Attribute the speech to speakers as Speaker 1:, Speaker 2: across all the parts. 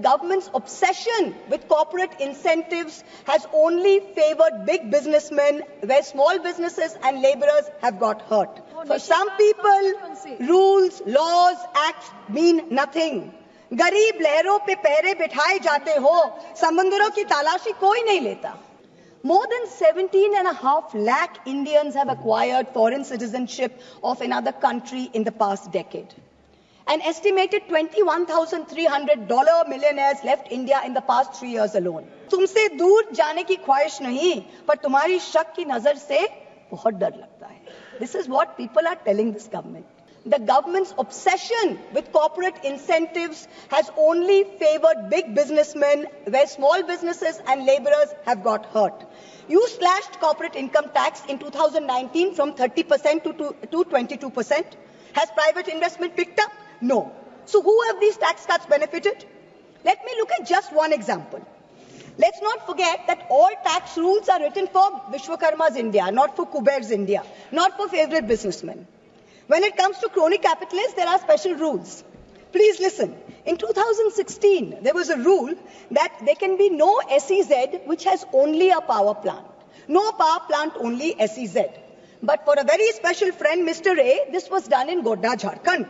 Speaker 1: government's obsession with corporate incentives has only favored big businessmen, where small businesses and laborers have got hurt. For some people, rules, laws, acts mean nothing. गरीब लहरों पे पैरे बिठाए जाते हो, समंदरों की तलाशी कोई नहीं लेता. More than 17.5 lakh Indians have acquired foreign citizenship of another country in the past decade. An estimated $21,300 millionaires left India in the past 3 years alone. तुमसे दूर जाने की ख्वाहिश नहीं, पर तुम्हारी शक की नजर से बहुत डर लगता है. This is what people are telling this government. The government's obsession with corporate incentives has only favored big businessmen, where small businesses and laborers have got hurt. You slashed corporate income tax in 2019 from 30% to 22%. Has private investment picked up? No. So who have these tax cuts benefited? Let me look at just one example. Let's not forget that all tax rules are written for Vishwakarma's India, not for Kuber's India, not for favorite businessmen. When it comes to crony capitalists, there are special rules. Please listen. In 2016, there was a rule that there can be no SEZ which has only a power plant. No power plant, only SEZ. But for a very special friend, Mr. A, this was done in Godda, Jharkhand.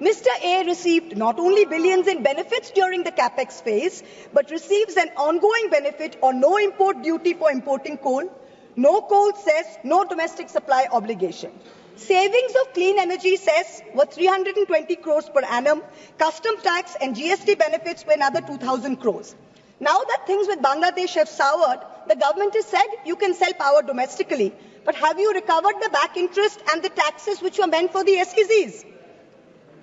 Speaker 1: Mr. A received not only billions in benefits during the capex phase, but receives an ongoing benefit on no import duty for importing coal, no coal cess, no domestic supply obligation. Savings of clean energy cess were 320 crores per annum. Custom tax and GST benefits were another 2,000 crores. Now that things with Bangladesh have soured, the government has said you can sell power domestically. But have you recovered the back interest and the taxes which were meant for the SEZs?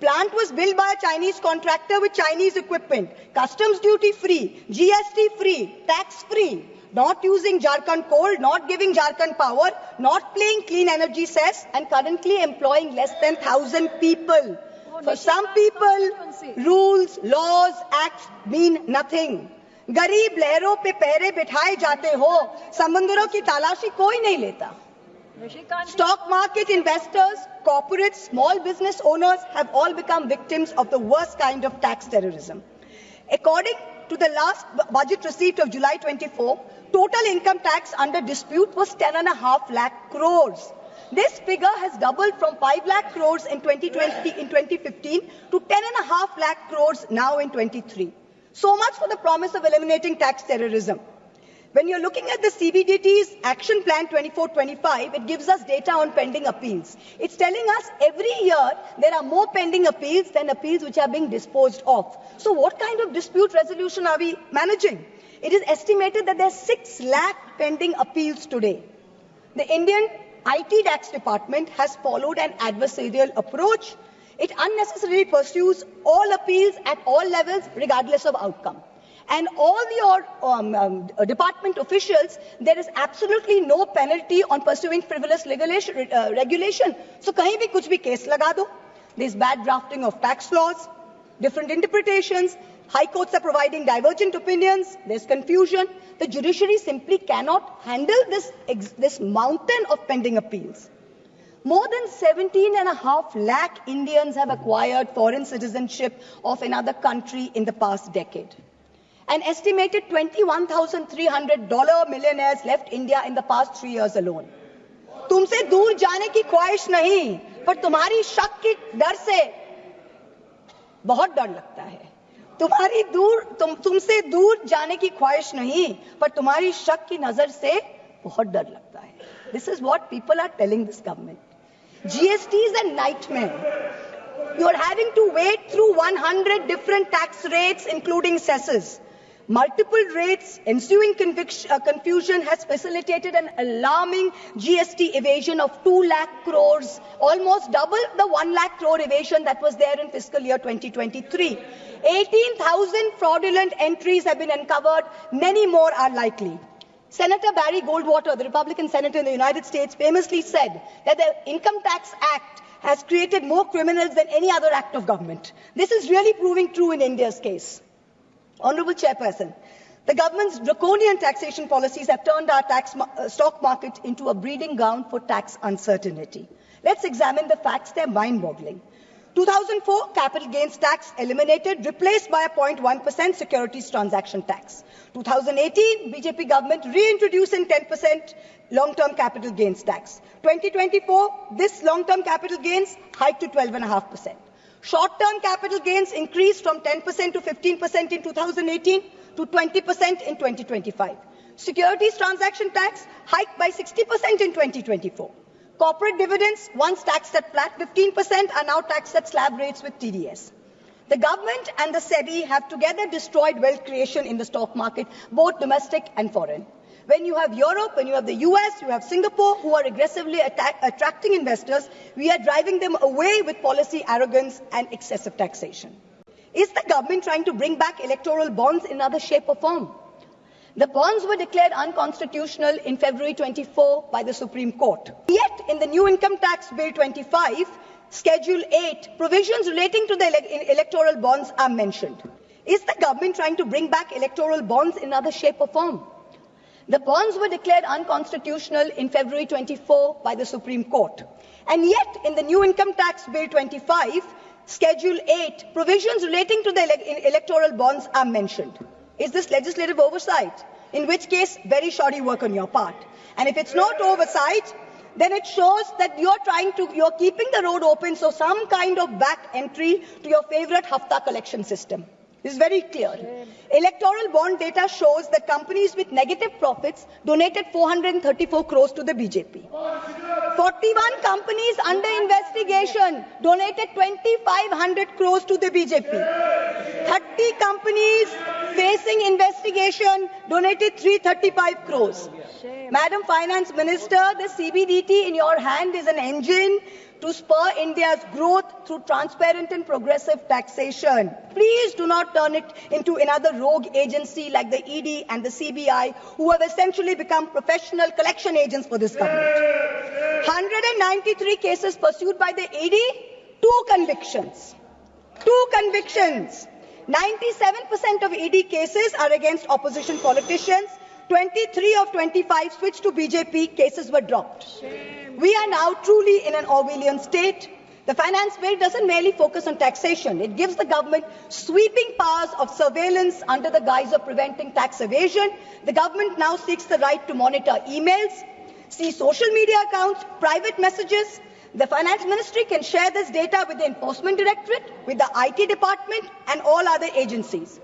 Speaker 1: Plant was built by a Chinese contractor with Chinese equipment. Customs duty free, GST free, tax free. Not using Jharkhand coal, not giving Jharkhand power, not paying clean energy cess, and currently employing less than 1,000 people. For some people, rules, laws, acts mean nothing. गरीब लहरों पे पैरे बिठाए जाते हो, समंदरों की तलाशी कोई नहीं लेता. Stock market investors, corporates, small business owners have all become victims of the worst kind of tax terrorism. According to the last budget receipt of July 24, total income tax under dispute was 10.5 lakh crores. This figure has doubled from 5 lakh crores in 2015 to 10.5 lakh crores now in 23. So much for the promise of eliminating tax terrorism. When you're looking at the CBDT's Action Plan 24-25, it gives us data on pending appeals. It's telling us every year there are more pending appeals than appeals which are being disposed of. So what kind of dispute resolution are we managing? It is estimated that there are 6 lakh pending appeals today. The Indian IT tax department has followed an adversarial approach. It unnecessarily pursues all appeals at all levels, regardless of outcome. And all your department officials, there is absolutely no penalty on pursuing frivolous regulation. So kahin bhi kuch bhi case laga do. There's bad drafting of tax laws, different interpretations. High courts are providing divergent opinions. There's confusion. The judiciary simply cannot handle this mountain of pending appeals. More than 17.5 lakh Indians have acquired foreign citizenship of another country in the past decade. An estimated $21,300 millionaires left India in the past 3 years alone. तुमसे दूर जाने की ख्वाहिश नहीं, पर तुम्हारी शक की डर से बहुत डर लगता है. तुमसे दूर जाने की ख्वाहिश नहीं, पर तुम्हारी शक की नजर से बहुत डर लगता है. This is what people are telling this government. GST is a nightmare. You are having to wade through 100 different tax rates, including cesses. Multiple rates, ensuing confusion has facilitated an alarming GST evasion of 2 lakh crores, almost double the 1 lakh crore evasion that was there in fiscal year 2023. 18,000 fraudulent entries have been uncovered. Many more are likely. Senator Barry Goldwater, the Republican senator in the United States, famously said that the Income Tax Act has created more criminals than any other act of government. This is really proving true in India's case. Honourable Chairperson, the government's draconian taxation policies have turned our stock market into a breeding ground for tax uncertainty. Let's examine the facts. They're mind-boggling. 2004 capital gains tax eliminated, replaced by a 0.1% securities transaction tax. 2018 BJP government reintroducing 10% long-term capital gains tax. 2024 this long-term capital gains hiked to 12.5%. Short-term capital gains increased from 10% to 15% in 2018 to 20% in 2025. Securities transaction tax hiked by 60% in 2024. Corporate dividends, once taxed at flat 15%, are now taxed at slab rates with TDS. The government and the SEBI have together destroyed wealth creation in the stock market, both domestic and foreign. When you have Europe, when you have the US, you have Singapore, who are aggressively attracting investors, we are driving them away with policy arrogance and excessive taxation. Is the government trying to bring back electoral bonds in another shape or form? The bonds were declared unconstitutional in February 24 by the Supreme Court. Yet, in the new Income Tax Bill 25, Schedule 8, provisions relating to the electoral bonds are mentioned. Is the government trying to bring back electoral bonds in another shape or form? The bonds were declared unconstitutional in February 24 by the Supreme Court. And yet, in the new Income Tax Bill 25, Schedule 8, provisions relating to the electoral bonds are mentioned. Is this legislative oversight? In which case, very shoddy work on your part. And if it's not oversight, then it shows that you're keeping the road open, so some kind of back entry to your favorite Hafta collection system. This is very clear. Electoral bond data shows that companies with negative profits donated 434 crores to the BJP. 41 companies under investigation donated 2,500 crores to the BJP. 30 companies facing investigation donated 335 crores. Madam Finance Minister, the CBDT in your hand is an engine to spur India's growth through transparent and progressive taxation. Please do not turn it into another rogue agency like the ED and the CBI, who have essentially become professional collection agents for this government. 193 cases pursued by the ED, 2 convictions. 2 convictions. 97% of ED cases are against opposition politicians. 23 of 25 switched to BJP, cases were dropped. We are now truly in an Orwellian state. The finance bill doesn't merely focus on taxation. It gives the government sweeping powers of surveillance under the guise of preventing tax evasion. The government now seeks the right to monitor emails, see social media accounts, private messages. The finance ministry can share this data with the enforcement directorate, with the IT department and all other agencies.